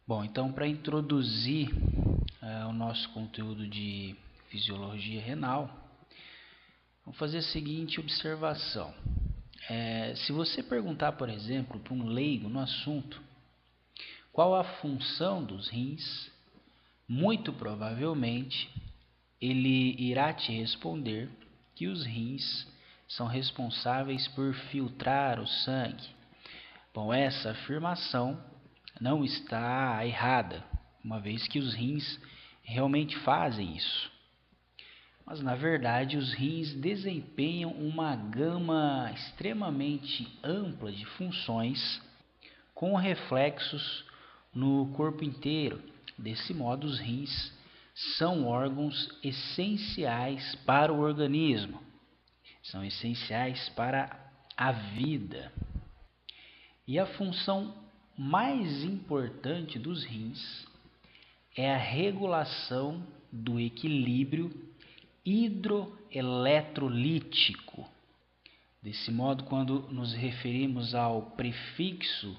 Bom, então para introduzir o nosso conteúdo de fisiologia renal, vamos fazer a seguinte observação. Se você perguntar, por exemplo, para um leigo no assunto, qual a função dos rins, muito provavelmente ele irá te responder que os rins são responsáveis por filtrar o sangue. Bom, essa afirmação não está errada, uma vez que os rins realmente fazem isso. Mas, na verdade, os rins desempenham uma gama extremamente ampla de funções com reflexos no corpo inteiro. Desse modo, os rins são órgãos essenciais para o organismo, são essenciais para a vida. E a função mais importante dos rins é a regulação do equilíbrio hidroeletrolítico. Desse modo, quando nos referimos ao prefixo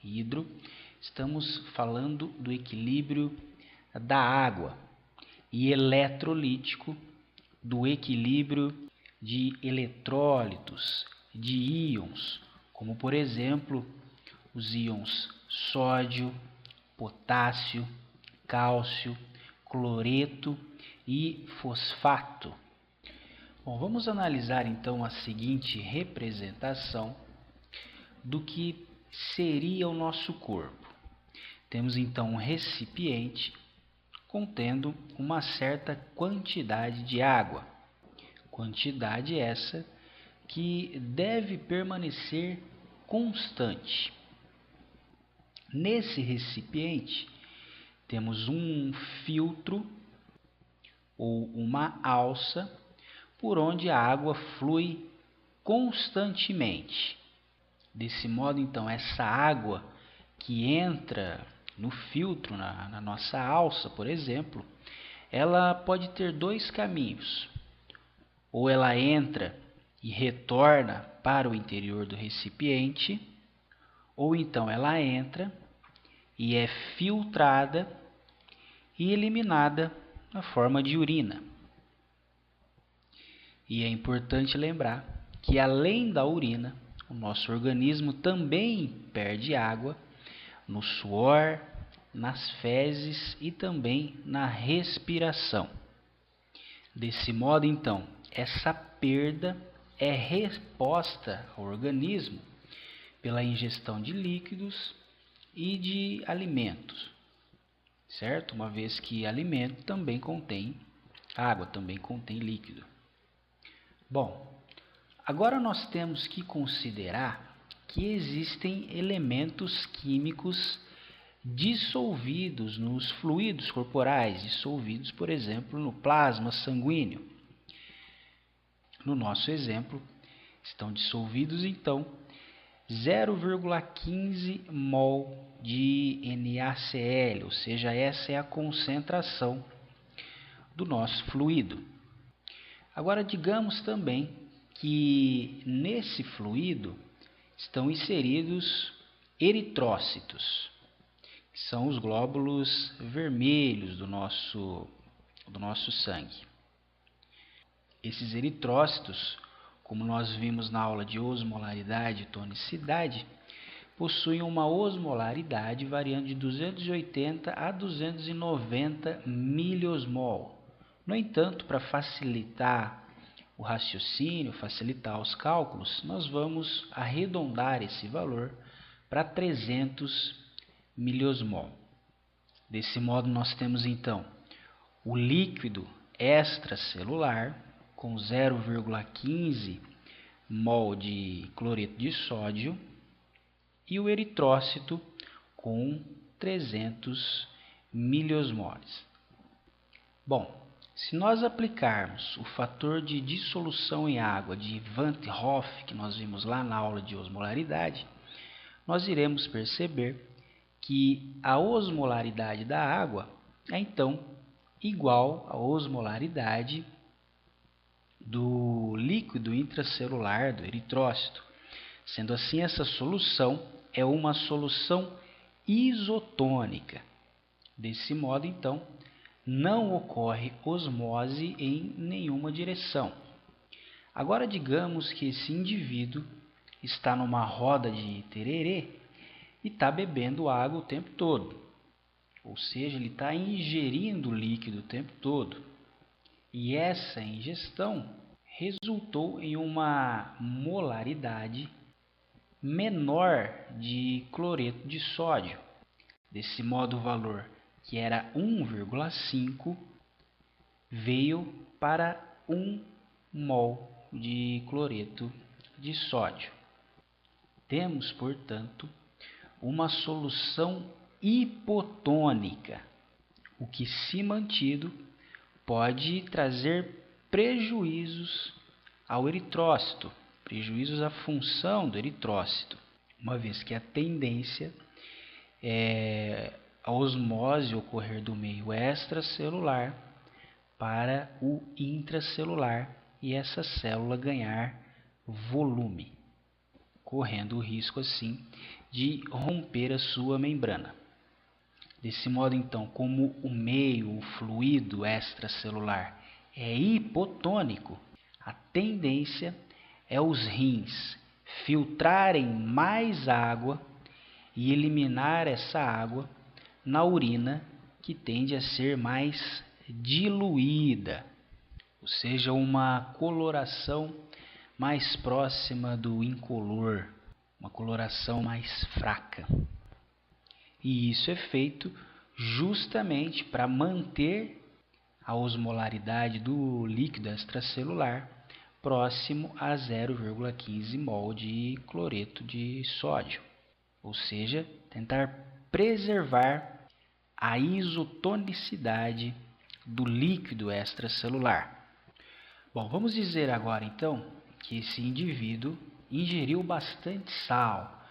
hidro, estamos falando do equilíbrio da água, e eletrolítico do equilíbrio de eletrólitos, de íons, como por exemplo os íons sódio, potássio, cálcio, cloreto e fosfato. Bom, vamos analisar então a seguinte representação do que seria o nosso corpo. Temos então um recipiente contendo uma certa quantidade de água, quantidade essa que deve permanecer constante. Nesse recipiente temos um filtro ou uma alça por onde a água flui constantemente. Desse modo, então, essa água que entra no filtro, na nossa alça, por exemplo, ela pode ter dois caminhos. Ou ela entra e retorna para o interior do recipiente, ou então ela entra e é filtrada e eliminada na forma de urina. E é importante lembrar que, além da urina, o nosso organismo também perde água no suor, nas fezes e também na respiração. Desse modo, então, essa perda é reposta ao organismo pela ingestão de líquidos e de alimentos, certo? Uma vez que alimento também contém água, também contém líquido. Bom, agora nós temos que considerar que existem elementos químicos dissolvidos nos fluidos corporais, dissolvidos, por exemplo, no plasma sanguíneo. No nosso exemplo, estão dissolvidos, então, 0,15 mol de NaCl, ou seja, essa é a concentração do nosso fluido. Agora, digamos também que nesse fluido estão inseridos eritrócitos, que são os glóbulos vermelhos do nosso sangue. Esses eritrócitos, como nós vimos na aula de osmolaridade e tonicidade, possuem uma osmolaridade variando de 280 a 290 miliosmol. No entanto, para facilitar o raciocínio, facilitar os cálculos, nós vamos arredondar esse valor para 300 miliosmol. Desse modo, nós temos então o líquido extracelular com 0,15 mol de cloreto de sódio e o eritrócito com 300 miliosmoles. Bom, se nós aplicarmos o fator de dissolução em água de Van't Hoff, que nós vimos lá na aula de osmolaridade, nós iremos perceber que a osmolaridade da água é então igual à osmolaridade do líquido intracelular do eritrócito. Sendo assim, essa solução é uma solução isotônica. Desse modo, então, não ocorre osmose em nenhuma direção. Agora, digamos que esse indivíduo está numa roda de tererê e está bebendo água o tempo todo. Ou seja, ele está ingerindo líquido o tempo todo. E essa ingestão resultou em uma molaridade menor de cloreto de sódio. Desse modo, o valor que era 1,5 veio para 1 mol de cloreto de sódio. Temos, portanto, uma solução hipotônica, o que, se mantido, pode trazer prejuízos ao eritrócito, prejuízos à função do eritrócito, uma vez que a tendência é a osmose ocorrer do meio extracelular para o intracelular e essa célula ganhar volume, correndo o risco assim de romper a sua membrana. Desse modo, então, como o meio, o fluido extracelular é hipotônico, a tendência é os rins filtrarem mais água e eliminar essa água na urina, que tende a ser mais diluída, ou seja, uma coloração mais próxima do incolor, uma coloração mais fraca. E isso é feito justamente para manter a osmolaridade do líquido extracelular próximo a 0,15 mol de cloreto de sódio, ou seja, tentar preservar a isotonicidade do líquido extracelular. Bom, vamos dizer agora então que esse indivíduo ingeriu bastante sal,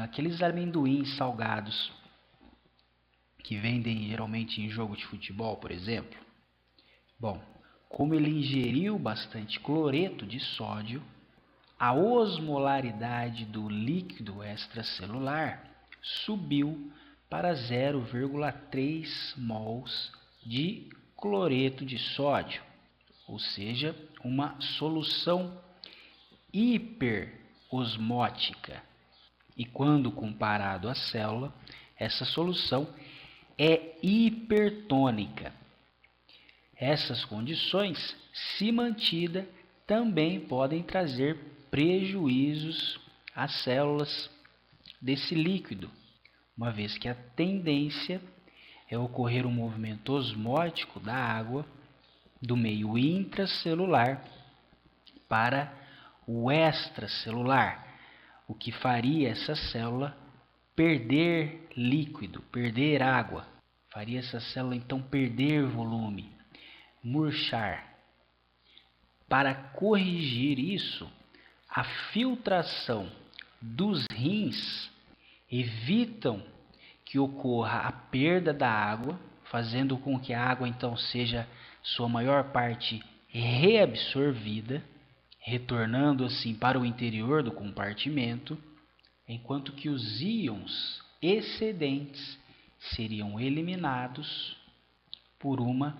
aqueles amendoins salgados que vendem geralmente em jogo de futebol, por exemplo. Bom, como ele ingeriu bastante cloreto de sódio, a osmolaridade do líquido extracelular subiu para 0,3 mols de cloreto de sódio, ou seja, uma solução hiperosmótica. E quando comparado à célula, essa solução é hipertônica. Essas condições, se mantidas, também podem trazer prejuízos às células desse líquido, uma vez que a tendência é ocorrer um movimento osmótico da água do meio intracelular para o extracelular, o que faria essa célula perder líquido, perder água, faria essa célula então perder volume, murchar. Para corrigir isso, a filtração dos rins evitam que ocorra a perda da água, fazendo com que a água então seja sua maior parte reabsorvida, retornando assim para o interior do compartimento, enquanto que os íons excedentes seriam eliminados por uma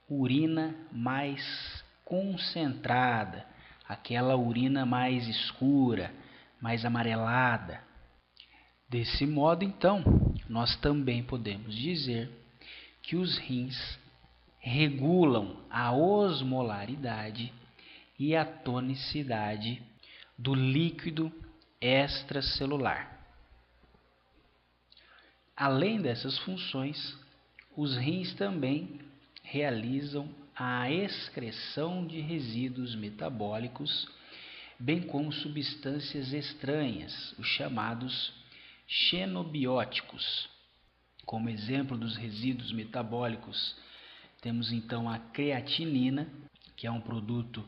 urina mais concentrada, aquela urina mais escura, mais amarelada. Desse modo, então, nós também podemos dizer que os rins regulam a osmolaridade e a tonicidade do líquido extracelular. Além dessas funções, os rins também realizam a excreção de resíduos metabólicos, bem como substâncias estranhas, os chamados xenobióticos. Como exemplo dos resíduos metabólicos, temos então a creatinina, que é um produto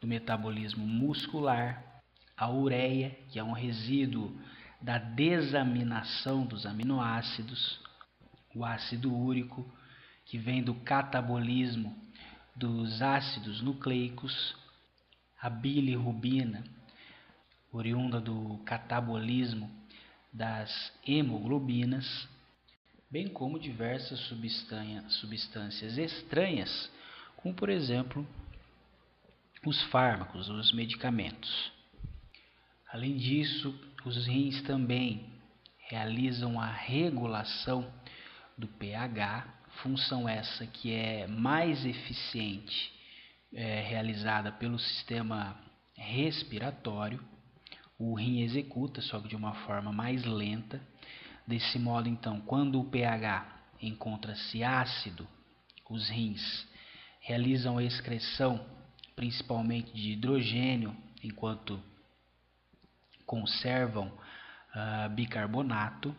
do metabolismo muscular, a ureia, que é um resíduo da desaminação dos aminoácidos, o ácido úrico, que vem do catabolismo dos ácidos nucleicos, a bilirrubina, oriunda do catabolismo das hemoglobinas, bem como diversas substâncias estranhas, como por exemplo os fármacos, os medicamentos. Além disso, os rins também realizam a regulação do pH, função essa que é mais eficiente, realizada pelo sistema respiratório. O rim executa, só que de uma forma mais lenta. Desse modo, então, quando o pH encontra-se ácido, os rins realizam a excreção principalmente de hidrogênio, enquanto conservam bicarbonato.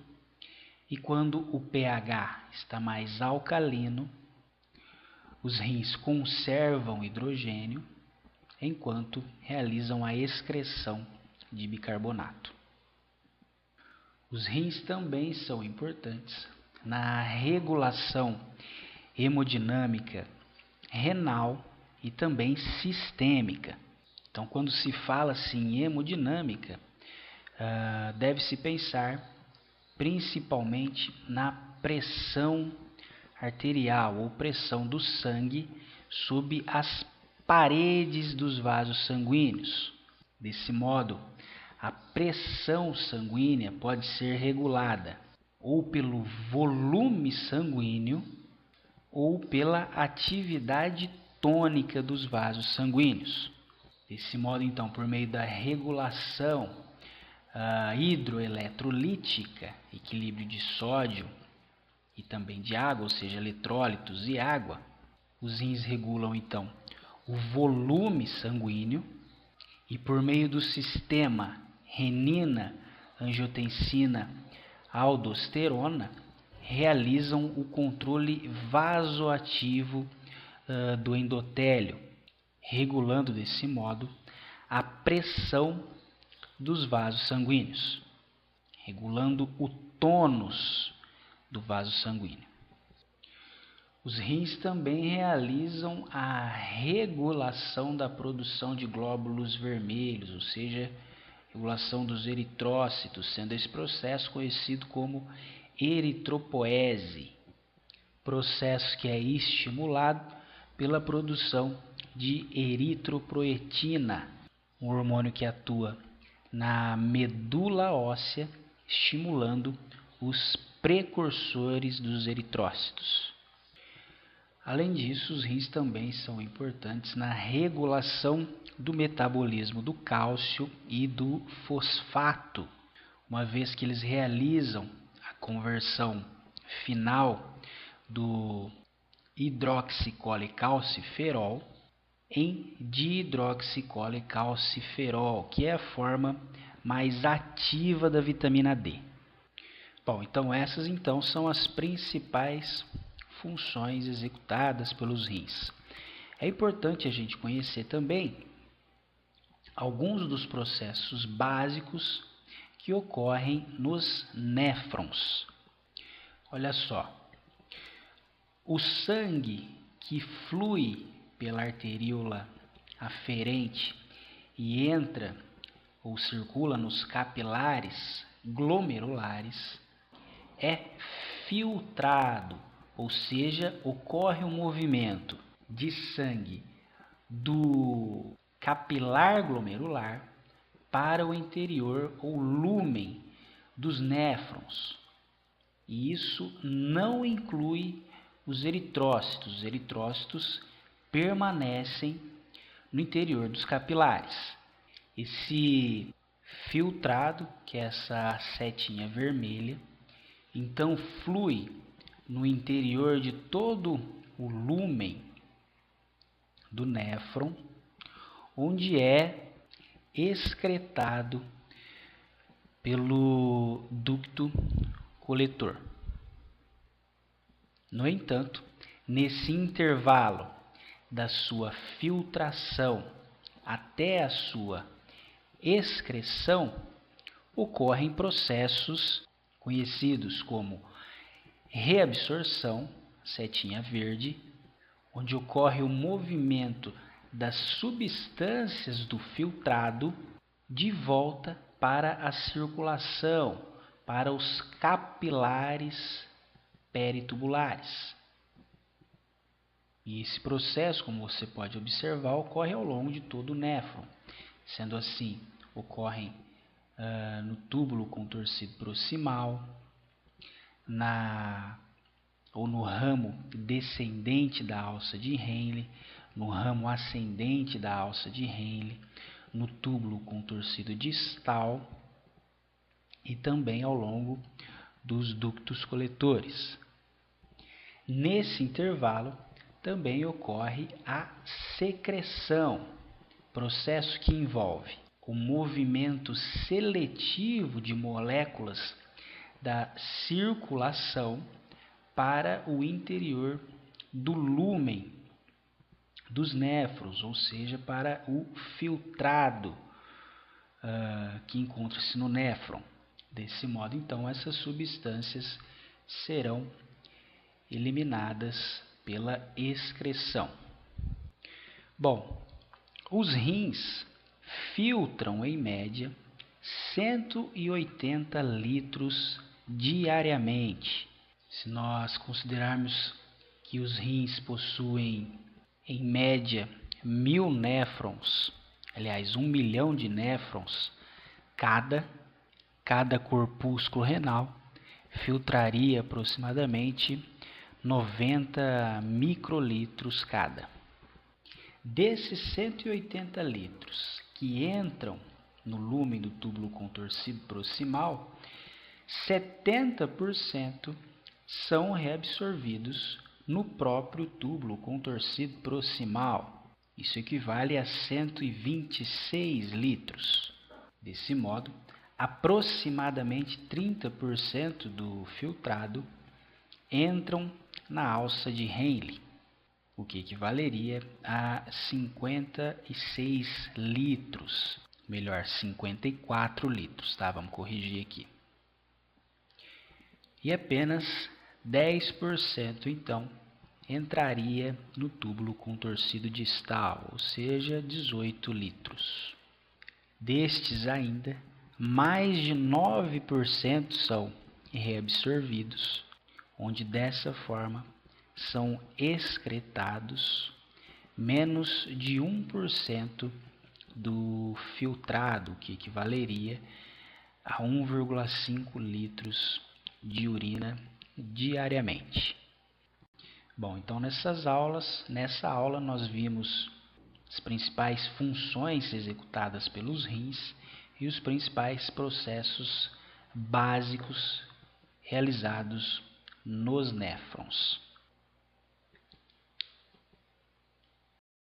E quando o pH está mais alcalino, os rins conservam hidrogênio, enquanto realizam a excreção de bicarbonato. Os rins também são importantes na regulação hemodinâmica renal e também sistêmica. Então, quando se fala-se em hemodinâmica, deve-se pensar principalmente na pressão arterial ou pressão do sangue sob as paredes dos vasos sanguíneos. Desse modo, a pressão sanguínea pode ser regulada ou pelo volume sanguíneo ou pela atividade tônica dos vasos sanguíneos. Desse modo, então, por meio da regulação hidroeletrolítica, equilíbrio de sódio e também de água, ou seja, eletrólitos e água, os rins regulam então o volume sanguíneo e por meio do sistema renina, angiotensina, aldosterona, realizam o controle vasoativo do endotélio, regulando desse modo a pressão dos vasos sanguíneos, regulando o tônus do vaso sanguíneo. Os rins também realizam a regulação da produção de glóbulos vermelhos, ou seja, regulação dos eritrócitos, sendo esse processo conhecido como eritropoese, processo que é estimulado pela produção de eritropoetina, um hormônio que atua na medula óssea, estimulando os precursores dos eritrócitos. Além disso, os rins também são importantes na regulação do metabolismo do cálcio e do fosfato, uma vez que eles realizam a conversão final do hidroxicolecalciferol em dihidroxicolecalciferol, que é a forma mais ativa da vitamina D. Bom, então essas são as principais funções executadas pelos rins. É importante a gente conhecer também alguns dos processos básicos que ocorrem nos néfrons. Olha só, o sangue que flui pela arteríola aferente e entra ou circula nos capilares glomerulares é filtrado, ou seja, ocorre um movimento de sangue do capilar glomerular para o interior ou lúmen dos néfrons. E isso não inclui os eritrócitos. Os eritrócitos permanecem no interior dos capilares. Esse filtrado, que é essa setinha vermelha, então flui no interior de todo o lúmen do néfron, onde é excretado pelo ducto coletor. No entanto, nesse intervalo da sua filtração até a sua excreção, ocorrem processos conhecidos como reabsorção, setinha verde, onde ocorre o movimento das substâncias do filtrado de volta para a circulação, para os capilares peritubulares. E esse processo, como você pode observar, ocorre ao longo de todo o néfron. Sendo assim, ocorrem no túbulo contorcido proximal, ou no ramo descendente da alça de Henle, no ramo ascendente da alça de Henle, no túbulo contorcido distal e também ao longo dos ductos coletores. Nesse intervalo também ocorre a secreção, processo que envolve o movimento seletivo de moléculas da circulação para o interior do lúmen dos néfrons, ou seja, para o filtrado que encontra-se no néfron. Desse modo, então, essas substâncias serão eliminadas pela excreção. Bom, os rins filtram, em média, 180 litros diariamente. Se nós considerarmos que os rins possuem, em média, 1.000 néfrons, aliás, 1 milhão de néfrons, cada corpúsculo renal filtraria aproximadamente 90 microlitros cada. Desses 180 litros que entram no lúmen do túbulo contorcido proximal, 70% são reabsorvidos no próprio túbulo contorcido proximal. Isso equivale a 126 litros. Desse modo, aproximadamente 30% do filtrado entram na alça de Henle, o que equivaleria a 56 litros, melhor, 54 litros, tá? Vamos corrigir aqui. E apenas 10% então entraria no túbulo contorcido distal, ou seja, 18 litros. Destes ainda, mais de 9% são reabsorvidos, onde dessa forma são excretados menos de 1% do filtrado, que equivaleria a 1,5 litros de urina diariamente. Bom, então nessa aula nós vimos as principais funções executadas pelos rins e os principais processos básicos realizados nos néfrons.